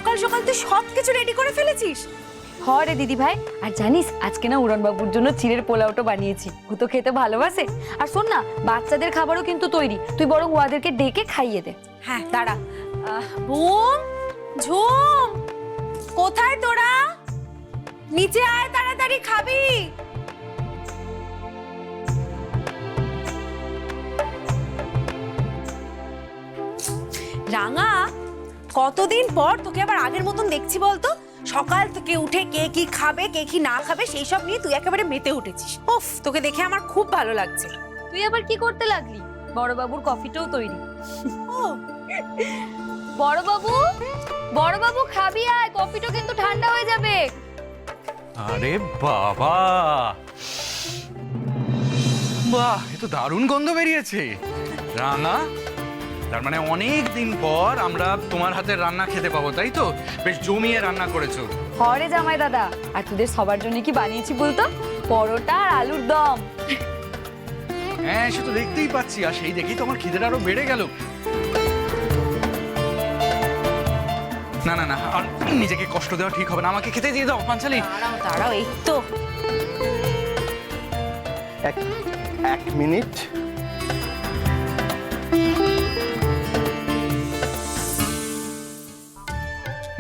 সকাল সকাল তুই সবকিছু রেডি করে ফেলেছিস? রে দিদি ভাই, আর জানিস আজকে না উড়ন বাবুর জন্য চিড়ের পোলাওটা বানিয়েছি। ও তো খেতে ভালোবাসে। আর শোন না, বাচ্চাদের খাবারও কিন্তু তৈরি, তুই বরং ওদেরকে ডেকে খাইয়ে দে। হ্যাঁ দাঁড়া। বুম, ঝুম, কোথায় তোরা? নিচে আয়, তাড়াতাড়ি খাবি। রাঙা, কতদিন পর তোকে আবার আগের মতন দেখছি বলতো? সকাল থেকে উঠে কে কি খাবে কে কি না খাবে সেই সব নিয়ে তুই একেবারে মেতে উঠেছিস। উফ, তোকে দেখে আমার খুব ভালো লাগছে। তুই আবার কি করতে লাগলি? বড় বাবুর কফিটাও তৈরি। ও বড় বাবু খাবি আয়, কফিটা কিন্তু ঠান্ডা হয়ে যাবে। আরে বাবা, বাহ, এ তো দারুণ গন্ধ বেরিয়েছে। রাঙা, তার মানে অনেক দিন পর আমরা তোমার হাতের রান্না খেতে পাবো, তাই তো? বেশ জমিয়ে রান্না করেছো। হরে জামাই দাদা, আর তোদের সবার জন্য কি বানিয়েছি বলতো? পরোটা আর আলুর দম। হ্যাঁ, সে তো দেখতেই পাচ্ছি, আর সেই দেখেই তো আমার খিদেটা আরো বেড়ে গেল। না না না, আর নিজেকে কষ্ট দেওয়া ঠিক হবে না, আমাকে খেতে দিয়ে দাও পাঞ্চালি। দাঁড়াও দাঁড়াও, এই তো। এক মিনিট।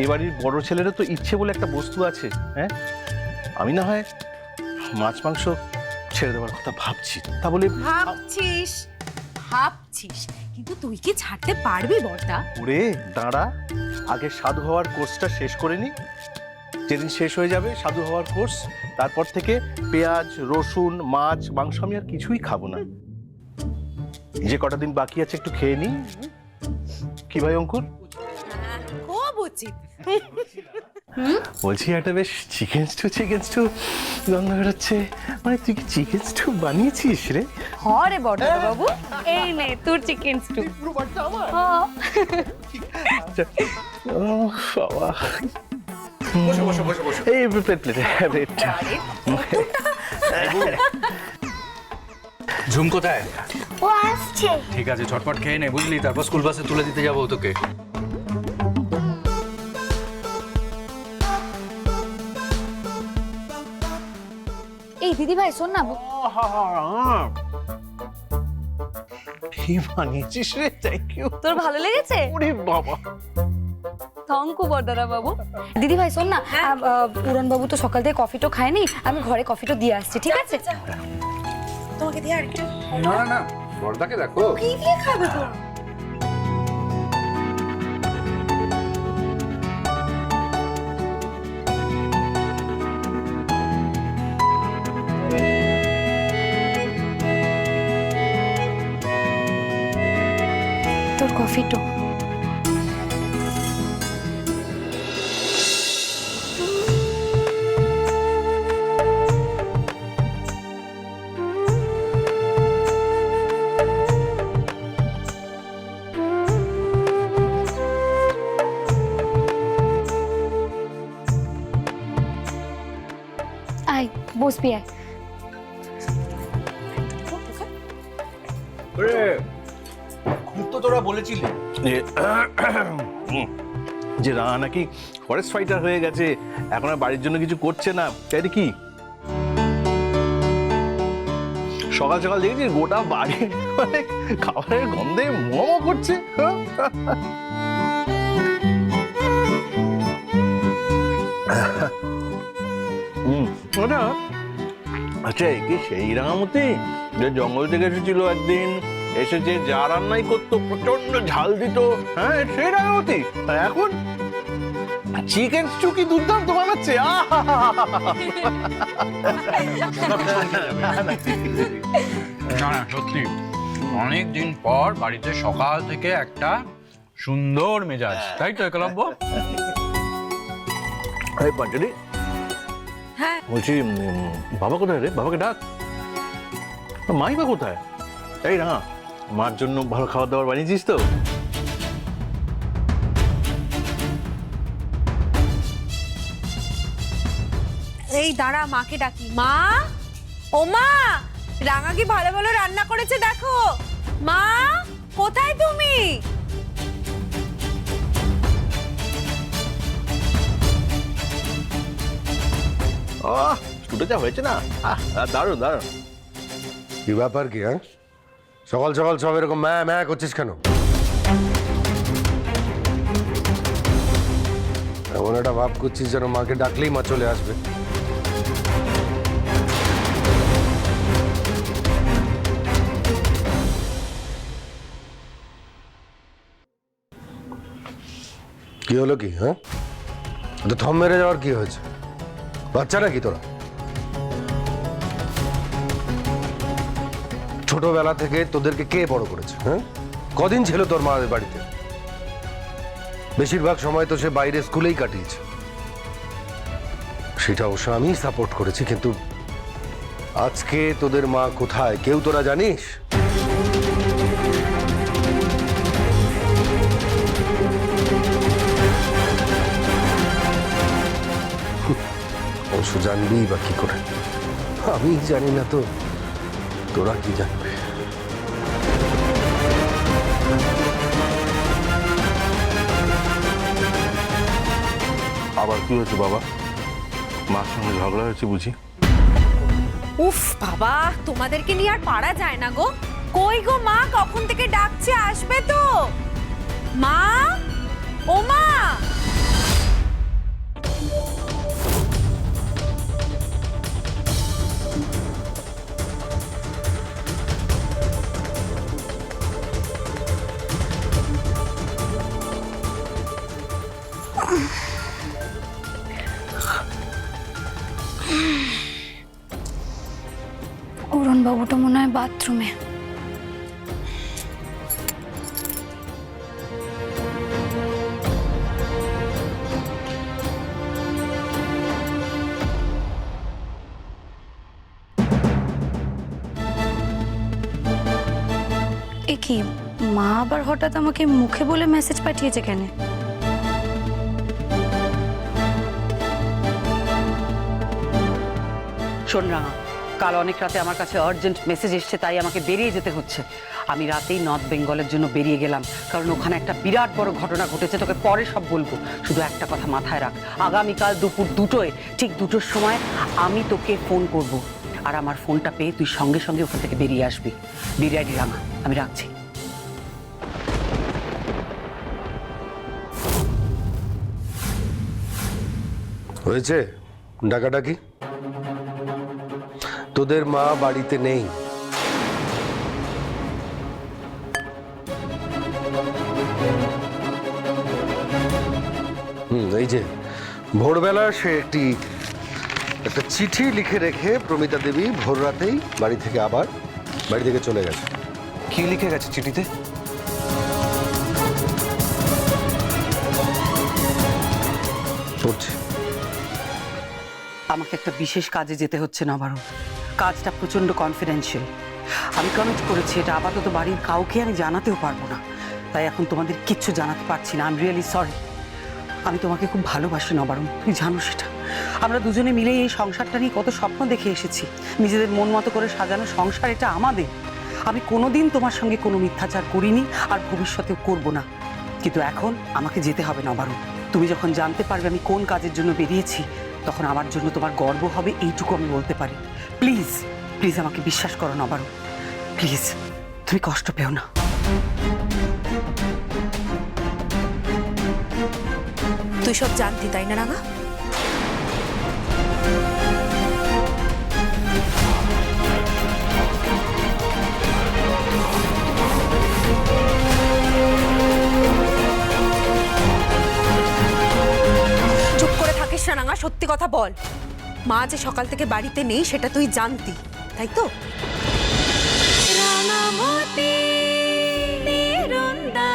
এবাড়ির বড় ছেলেরও তো ইচ্ছে বলে একটা বস্তু আছে। হ্যাঁ, আমি না হয় মাছ মাংস ছেড়ে দেওয়ার কথা ভাবছি। তা বলে ভাবছিস ভাবছিস, কিন্তু তুই কি ছাড়তে পারবি বড়দা? ওরে দাঁড়া, আগে সাধু হওয়ার কোর্সটা শেষ করে নি। যেদিন শেষ হয়ে যাবে সাধু হওয়ার কোর্স, তারপর থেকে পেঁয়াজ রসুন মাছ মাংস আমি আর কিছুই খাবো না। যে কটা দিন বাকি আছে একটু খেয়ে নি। কি ভাই অঙ্কুর? খুব উচিত। বলছি একটা বেশ চিকেন স্টু গন্ধ বেরোচ্ছে। মানে তুই কি চিকেন স্টু বানিয়েছিস রে? হরে বড় বাবু, এই নে তোর চিকেন স্টু। বসো বসো বসো বসো। এই প্লেটটা ঝুম কোথায়? ও আসছে। ঠিক আছে, ঝটপট খেয়ে নে, বুঝলি? তারপর স্কুল বাসে তুলে দিতে যাবো তোকে। এই দিদি ভাই শোন না, কি বানিয়েছিস রে? Thank you. তোর ভালো লেগেছে? ওরে বাবা, থ্যাংকু বড়দাদা বাবু। দিদি ভাই শোন না, পুরন বাবু তো সকাল থেকে কফিটা খায়নি, আমি ঘরে কফিটা দিয়ে আসছি, ঠিক আছে? তোমাকে দিয়ে আরেকটু। না না, বড়দাকে দেখো। কি দিয়ে খাবে তো? তোর কফিটো। আয় বসবি আয়। খুব তো তোরা বলেছিলি যে রাঙা নাকি ফরেস্ট ফাইটার হয়ে গেছে, এখন আর বাড়ির জন্য কিছু করছে না। তাই কি সকাল সকাল দেখেছি গোটা বাড়ি মানে খাবারের গন্ধে মোমো করছে। ওটা আচ্ছা, কি সেই রাঙামতি যে জঙ্গল থেকে এসেছিল একদিন, এসেছে যা রান্নাই করতো প্রচন্ড ঝাল দিত, হ্যাঁ সেই রাঙামতি? আর এখন চিকেন স্টু কি দুর্দান্ত বানাচ্ছে। না না, সত্যি অনেক দিন পর বাড়িতে সকাল থেকে একটা সুন্দর মেজাজ, তাই তো একলব্য? এই পাঞ্চালি, হ্যাঁ বলছি বাবা কোথায় রে? বাবাকে ডাক। মাই বা কোথায়? এই না, মার জন্য ভালো খাবার দাবার বানিয়েছিস তো? এই দাঁড়া, মাকে ডাকি। মা, ও মা, রাঙা কি ভালো ভালো রান্না করেছে দেখো। মা, কোথায় তুমি? শুটে যা হয়েছে না, দারুণ দারুণ। কি ব্যাপার কি? হ্যাঁ, সকাল সকাল সব এরকম ম্যা ম্যা করছিস কেন? এমন একটা ভাব করছিস যেন মাকে ডাকলেই মা চলে আসবে। কি হলো কি? হ্যাঁ, তো থম মেরে যাওয়ার কি হয়েছে? বাচ্চা নাকি তোরা? ছোটবেলা থেকে তোদেরকে কে বড় করেছে? হ্যাঁ, কদিন ছিল তোর মায়ের বাড়িতে? বেশিরভাগ সময় তো সে বাইরে স্কুলেই কাটিয়েছে। সেটা অবশ্য আমি সাপোর্ট করেছি, কিন্তু আজকে তোদের মা কোথায় কেউ তোরা জানিস? অবশ্য জানবি বা কি করে? আমি জানি না তো তোরা কি জানবে? আবার কি হয়েছে বাবা? মার সঙ্গে ঝগড়া হয়েছে বুঝি? উফ বাবা, তোমাদেরকে নিয়ে আর পারা যায় না গো। কই গো মা, কখন থেকে ডাকছে, আসবে তো? মা, ও মা। উড়ন বাবুটা মনে হয় বাথরুমে। এ কি, মা আবার হঠাৎ আমাকে মুখে বলে মেসেজ পাঠিয়েছে কেন? শোন রাঙা, কাল অনেক রাতে আমার কাছে আর্জেন্ট মেসেজ এসছে, তাই আমাকে বেরিয়ে যেতে হচ্ছে। আমি রাতেই নর্থ বেঙ্গলের জন্য বেরিয়ে গেলাম, কারণ ওখানে একটা বিরাট বড় ঘটনা ঘটেছে। তোকে পরে সব বলবো, শুধু একটা কথা মাথায় রাখ, আগামীকাল দুপুর 2টোয়, ঠিক 2টোর সময় আমি তোকে ফোন করব। আর আমার ফোনটা পেয়ে তুই সঙ্গে সঙ্গে ওখান থেকে বেরিয়ে আসবি। বিরিয়ানি রাঙা, আমি রাখছি। হয়েছে ডাকাডাকি? তোদের মা বাড়িতে নেই। এই যে ভোরবেলা সে একটা চিঠি লিখে রেখে প্রমিতা দেবী ভোর রাতেই বাড়ি থেকে চলে গেছে। কি লিখে গেছে চিঠিতে? পড়ছি। আমাকে একটা বিশেষ কাজে যেতে হচ্ছে না বারণ। কাজটা প্রচন্ড কনফিডেন্সিয়াল। আমি কমিট করেছি, এটা আপাতত বাড়ির কাউকে আমি জানাতেও পারবো না। তাই এখন তোমাদের কিচ্ছু জানাতে পারছি না। I am really sorry. আমি তোমাকে খুব ভালোবাসি নবারণ, তুই জানো সেটা। আমরা দুজনে মিলেই এই সংসারটা নিয়ে কত স্বপ্ন দেখে এসেছি। নিজেদের মন মতো করে সাজানো সংসার, এটা আমাদের। আমি কোনোদিন তোমার সঙ্গে কোনো মিথ্যাচার করিনি, আর ভবিষ্যতেও করব না। কিন্তু এখন আমাকে যেতে হবে নবারণ। তুমি যখন জানতে পারবে আমি কোন কাজের জন্য বেরিয়েছি, তখন আমার জন্য তোমার গর্ব হবে, এইটুকু আমি বলতে পারি। প্লিজ প্লিজ আমাকে বিশ্বাস করো নবারণ, প্লিজ। তুমি কষ্ট পেও না। তুই সব জানতি তাই না রাঙা? চুপ করে থাকিস না রাঙা, সত্যি কথা বল। মা যে সকাল থেকে বাড়িতে নেই সেটা তুই জানতি, তাই তো? রাঙামতি নিরুন্দা